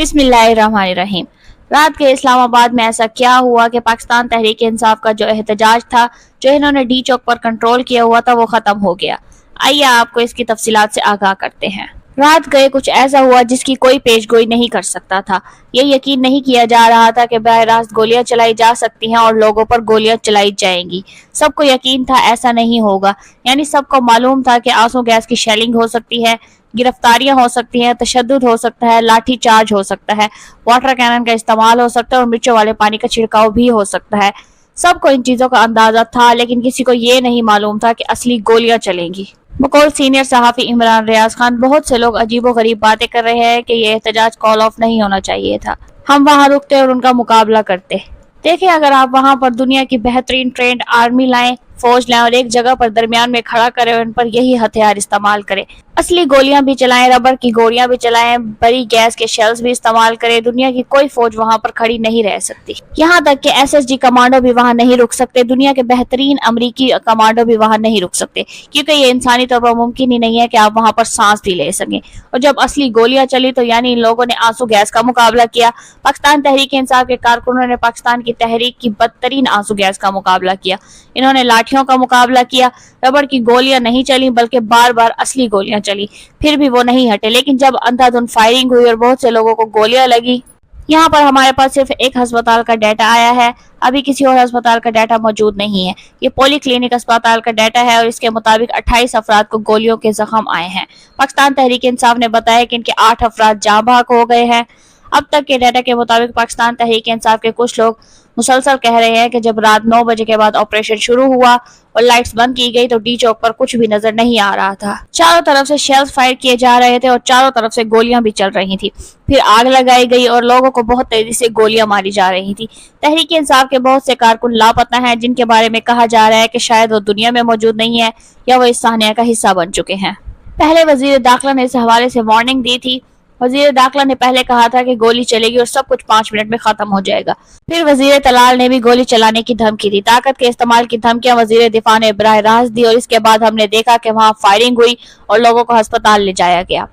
بسم اللہ الرحمن الرحیم۔ رات کے اسلام آباد میں ایسا کیا ہوا کہ پاکستان تحریک انصاف کا جو احتجاج تھا، جو انہوں نے ڈی چوک پر کنٹرول کیا ہوا تھا، وہ ختم ہو گیا۔ آئیے آپ کو اس کی تفصیلات سے آگاہ کرتے ہیں۔ رات گئے کچھ ایسا ہوا جس کی کوئی پیش گوئی نہیں کر سکتا تھا۔ یہ یقین نہیں کیا جا رہا تھا کہ براہ راست گولیاں چلائی جا سکتی ہیں اور لوگوں پر گولیاں چلائی جائیں گی۔ سب کو یقین تھا ایسا نہیں ہوگا، یعنی سب کو معلوم تھا کہ آنسو گیس کی شیلنگ ہو سکتی ہے، گرفتاریاں ہو سکتی ہیں، تشدد ہو سکتا ہے، لاٹھی چارج ہو سکتا ہے، واٹر کینن کا استعمال ہو سکتا ہے اور مرچوں والے پانی کا چھڑکاؤ بھی ہو سکتا ہے۔ سب کو ان چیزوں کا اندازہ تھا، لیکن کسی کو یہ نہیں معلوم تھا کہ اصلی گولیاں چلیں گی۔ بقول سینئر صحافی عمران ریاض خان، بہت سے لوگ عجیب و غریب باتیں کر رہے ہیں کہ یہ احتجاج کال آف نہیں ہونا چاہیے تھا، ہم وہاں رکتے اور ان کا مقابلہ کرتے۔ دیکھیں، اگر آپ وہاں پر دنیا کی بہترین ٹرینڈ آرمی لائیں، فوج لائیں اور ایک جگہ پر درمیان میں کھڑا کریں اور ان پر یہی ہتھیار استعمال کریں، اصلی گولیاں بھی چلائیں، ربڑ کی گولیاں بھی چلائیں، بڑی گیس کے شیلز بھی استعمال کریں، دنیا کی کوئی فوج وہاں پر کھڑی نہیں رہ سکتی۔ یہاں تک کہ ایس ایس جی کمانڈو بھی وہاں نہیں رک سکتے، دنیا کے بہترین امریکی کمانڈو بھی وہاں نہیں رک سکتے، کیونکہ یہ انسانی طور پر ممکن ہی نہیں ہے کہ آپ وہاں پر سانس بھی لے سکیں۔ اور جب اصلی گولیاں چلی تو یعنی ان لوگوں نے آنسو گیس کا مقابلہ کیا۔ پاکستان تحریک انصاف کے کارکنوں نے پاکستان کی تحریک کی بدترین آنسو گیس کا مقابلہ کیا، انہوں نے لاٹھیوں کا مقابلہ کیا، ربڑ کی گولیاں نہیں چلی بلکہ بار بار اصلی گولیاں چلی، پھر بھی وہ نہیں ہٹے۔ لیکن جب اندھا دھند فائرنگ ہوئی اور بہت سے لوگوں کو گولیاں لگی، یہاں پر ہمارے پاس صرف ایک ہسپتال کا ڈیٹا آیا ہے، ابھی کسی اور ہسپتال کا ڈیٹا موجود نہیں ہے۔ یہ پولی کلینک اسپتال کا ڈیٹا ہے اور اس کے مطابق 28 افراد کو گولیوں کے زخم آئے ہیں۔ پاکستان تحریک انصاف نے بتایا کہ ان کے 8 افراد جاں بحق ہو گئے ہیں۔ اب تک کے ڈیٹا کے مطابق پاکستان تحریک انصاف کے کچھ لوگ مسلسل کہہ رہے ہیں کہ جب رات 9 بجے کے بعد آپریشن شروع ہوا اور لائٹس بند کی گئی تو ڈی چوک پر کچھ بھی نظر نہیں آ رہا تھا۔ چاروں طرف سے شیلز فائر کیے جا رہے تھے اور چاروں طرف سے گولیاں بھی چل رہی تھی، پھر آگ لگائی گئی اور لوگوں کو بہت تیزی سے گولیاں ماری جا رہی تھی۔ تحریک انصاف کے بہت سے کارکن لاپتہ ہیں، جن کے بارے میں کہا جا رہا ہے کہ شاید وہ دنیا میں موجود نہیں ہے یا وہ اس صحنہ کا حصہ بن چکے ہیں۔ پہلے وزیر داخلہ نے اس حوالے سے وارننگ دی تھی۔ وزیر داخلہ نے پہلے کہا تھا کہ گولی چلے گی اور سب کچھ 5 منٹ میں ختم ہو جائے گا۔ پھر وزیر طلال نے بھی گولی چلانے کی دھمکی دی، طاقت کے استعمال کی دھمکیاں وزیر دفاع نے براہ راست دی اور اس کے بعد ہم نے دیکھا کہ وہاں فائرنگ ہوئی اور لوگوں کو ہسپتال لے جایا گیا۔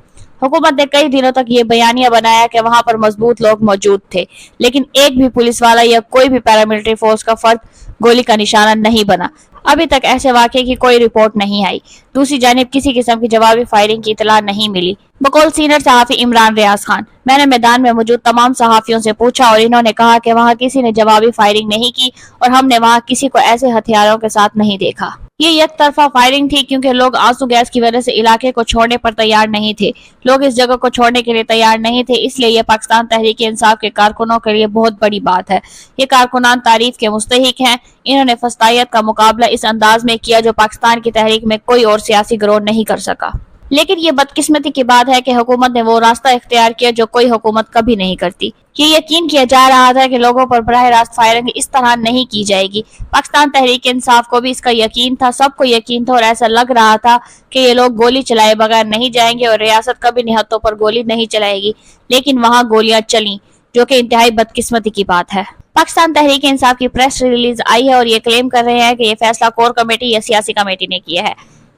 حکومت نے کئی دنوں تک یہ بیانیہ بنایا کہ وہاں پر مضبوط لوگ موجود تھے، لیکن ایک بھی پولیس والا یا کوئی بھی پیراملٹری فورس کا فرد گولی کا نشانہ نہیں بنا۔ ابھی تک ایسے واقعے کی کوئی رپورٹ نہیں آئی۔ دوسری جانب کسی قسم کی جوابی فائرنگ کی اطلاع نہیں ملی۔ بقول سینئر صحافی عمران ریاض خان، میں نے میدان میں موجود تمام صحافیوں سے پوچھا اور انہوں نے کہا کہ وہاں کسی نے جوابی فائرنگ نہیں کی اور ہم نے وہاں کسی کو ایسے ہتھیاروں کے ساتھ نہیں دیکھا۔ یہ یک طرفہ فائرنگ تھی کیونکہ لوگ آنسو گیس کی وجہ سے علاقے کو چھوڑنے پر تیار نہیں تھے، لوگ اس جگہ کو چھوڑنے کے لیے تیار نہیں تھے، اس لیے یہ پاکستان تحریک انصاف کے کارکنوں کے لیے بہت بڑی بات ہے۔ یہ کارکنان تعریف کے مستحق ہیں، انہوں نے فسطائیت کا مقابلہ اس انداز میں کیا جو پاکستان کی تحریک میں کوئی اور سیاسی گروہ نہیں کر سکا۔ لیکن یہ بدقسمتی کی بات ہے کہ حکومت نے وہ راستہ اختیار کیا جو کوئی حکومت کبھی نہیں کرتی۔ یہ یقین کیا جا رہا تھا کہ لوگوں پر براہ راست فائرنگ اس طرح نہیں کی جائے گی۔ پاکستان تحریک انصاف کو بھی اس کا یقین تھا، سب کو یقین تھا اور ایسا لگ رہا تھا کہ یہ لوگ گولی چلائے بغیر نہیں جائیں گے اور ریاست کبھی نہتوں پر گولی نہیں چلائے گی، لیکن وہاں گولیاں چلیں، جو کہ انتہائی بدقسمتی کی بات ہے۔ پاکستان تحریک انصاف کی پریس ریلیز آئی ہے اور یہ کلیم کر رہے ہیں کہ یہ فیصلہ کور کمیٹی یا سیاسی کمیٹی نے کیا ہے،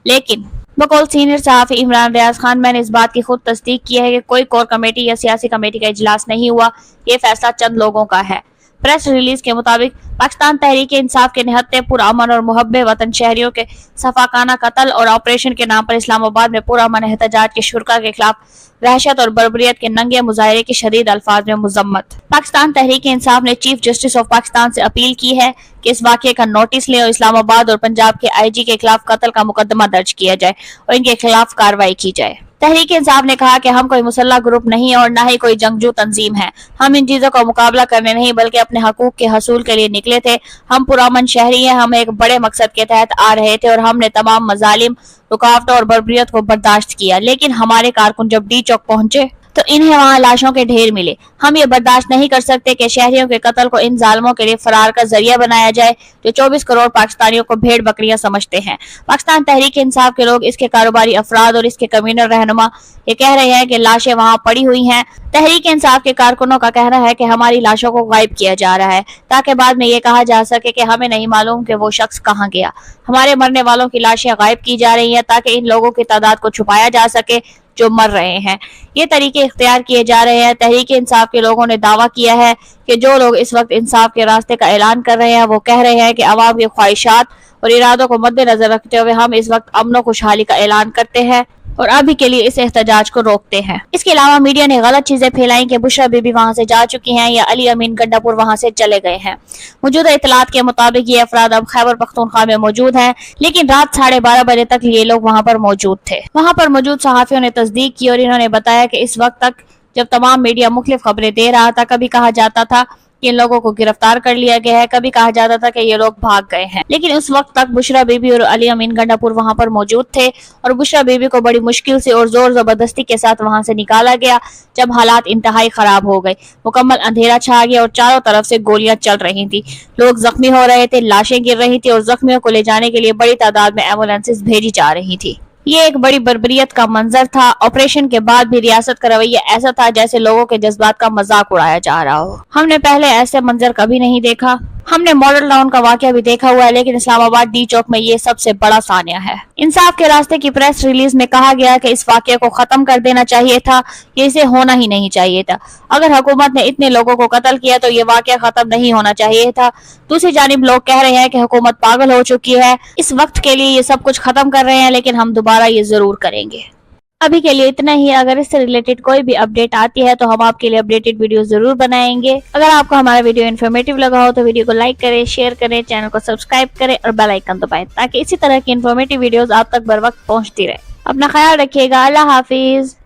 لیکن بقول سینئر صحافی عمران ریاض خان، میں نے اس بات کی خود تصدیق کی ہے کہ کوئی کور کمیٹی یا سیاسی کمیٹی کا اجلاس نہیں ہوا، یہ فیصلہ چند لوگوں کا ہے۔ پریس ریلیز کے مطابق پاکستان تحریک انصاف کے نہتے پرامن اور محب وطن شہریوں کے سفاکانہ قتل اور آپریشن کے نام پر اسلام آباد میں پرامن احتجاج کے شرکاء کے خلاف وحشت اور بربریت کے ننگے مظاہرے کی شدید الفاظ میں مذمت۔ پاکستان تحریک انصاف نے چیف جسٹس آف پاکستان سے اپیل کی ہے کہ اس واقعے کا نوٹس لیں اور اسلام آباد اور پنجاب کے آئی جی کے خلاف قتل کا مقدمہ درج کیا جائے اور ان کے خلاف کارروائی کی جائے۔ تحریک انصاف نے کہا کہ ہم کوئی مسلح گروپ نہیں اور نہ ہی کوئی جنگجو تنظیم ہے، ہم ان چیزوں کا مقابلہ کرنے نہیں بلکہ اپنے حقوق کے حصول کے لیے نکلے تھے۔ ہم پرامن شہری ہیں، ہم ایک بڑے مقصد کے تحت آ رہے تھے اور ہم نے تمام مظالم، رکاوٹوں اور بربریت کو برداشت کیا، لیکن ہمارے کارکن جب ڈی چوک پہنچے تو انہیں وہاں لاشوں کے ڈھیر ملے۔ ہم یہ برداشت نہیں کر سکتے کہ شہریوں کے قتل کو ان ظالموں کے لیے فرار کا ذریعہ بنایا جائے جو 24 کروڑ پاکستانیوں کو بھیڑ بکریاں سمجھتے ہیں۔ پاکستان تحریک انصاف کے لوگ، اس کے کاروباری افراد اور اس کے کمیونل رہنما یہ کہہ رہے ہیں کہ لاشیں وہاں پڑی ہوئی ہیں۔ تحریک انصاف کے کارکنوں کا کہنا ہے کہ ہماری لاشوں کو غائب کیا جا رہا ہے تاکہ بعد میں یہ کہا جا سکے کہ ہمیں نہیں معلوم کہ وہ شخص کہاں گیا۔ ہمارے مرنے والوں کی لاشیں غائب کی جا رہی ہیں تاکہ ان لوگوں کی تعداد کو چھپایا جا سکے، جو مر رہے ہیں۔ یہ طریقے اختیار کیے جا رہے ہیں۔ تحریک انصاف کے لوگوں نے دعویٰ کیا ہے کہ جو لوگ اس وقت انصاف کے راستے کا اعلان کر رہے ہیں وہ کہہ رہے ہیں کہ عوام کی خواہشات اور ارادوں کو مد نظر رکھتے ہوئے ہم اس وقت امن و خوشحالی کا اعلان کرتے ہیں اور ابھی کے لیے اس احتجاج کو روکتے ہیں۔ اس کے علاوہ میڈیا نے غلط چیزیں پھیلائیں کہ بشرا بی بی وہاں سے جا چکی ہیں یا علی امین گنڈا پور وہاں سے چلے گئے ہیں۔ موجودہ اطلاعات کے مطابق یہ افراد اب خیبر پختونخوا میں موجود ہیں، لیکن رات 12:30 بجے تک یہ لوگ وہاں پر موجود تھے۔ وہاں پر موجود صحافیوں نے تصدیق کی اور انہوں نے بتایا کہ اس وقت تک جب تمام میڈیا مختلف خبریں دے رہا تھا، کبھی کہا جاتا تھا کہ ان لوگوں کو گرفتار کر لیا گیا ہے، کبھی کہا جاتا تھا کہ یہ لوگ بھاگ گئے ہیں، لیکن اس وقت تک بشرا بی بی اور علی امین گنڈا پور وہاں پر موجود تھے اور بشرا بی بی کو بڑی مشکل سے اور زور زبردستی کے ساتھ وہاں سے نکالا گیا جب حالات انتہائی خراب ہو گئے۔ مکمل اندھیرا چھا گیا اور چاروں طرف سے گولیاں چل رہی تھی، لوگ زخمی ہو رہے تھے، لاشیں گر رہی تھی اور زخمیوں کو لے جانے کے لیے بڑی تعداد میں ایمبولینسز بھیجی جا رہی تھی۔ یہ ایک بڑی بربریت کا منظر تھا۔ آپریشن کے بعد بھی ریاست کا رویہ ایسا تھا جیسے لوگوں کے جذبات کا مذاق اڑایا جا رہا ہو۔ ہم نے پہلے ایسے منظر کبھی نہیں دیکھا۔ ہم نے ماڈل ٹاؤن کا واقعہ بھی دیکھا ہوا ہے، لیکن اسلام آباد ڈی چوک میں یہ سب سے بڑا سانحہ ہے۔ انصاف کے راستے کی پریس ریلیز میں کہا گیا کہ اس واقعے کو ختم کر دینا چاہیے تھا، یہ اسے ہونا ہی نہیں چاہیے تھا۔ اگر حکومت نے اتنے لوگوں کو قتل کیا تو یہ واقعہ ختم نہیں ہونا چاہیے تھا۔ دوسری جانب لوگ کہہ رہے ہیں کہ حکومت پاگل ہو چکی ہے، اس وقت کے لیے یہ سب کچھ ختم کر رہے ہیں، لیکن ہم دوبارہ یہ ضرور کریں گے۔ ابھی کے لیے اتنا ہی۔ اگر اس سے ریلیٹڈ کوئی بھی اپڈیٹ آتی ہے تو ہم آپ کے لیے اپڈیٹڈ ویڈیو ضرور بنائیں گے۔ اگر آپ کو ہمارا ویڈیو انفارمیٹیو لگا ہو تو ویڈیو کو لائک کریں، شیئر کریں، چینل کو سبسکرائب کریں اور بیل آئیکن دبائیں تاکہ اسی طرح کی انفارمیٹیو ویڈیوز آپ تک بر وقت پہنچتی رہے۔ اپنا خیال رکھیے گا۔ اللہ حافظ۔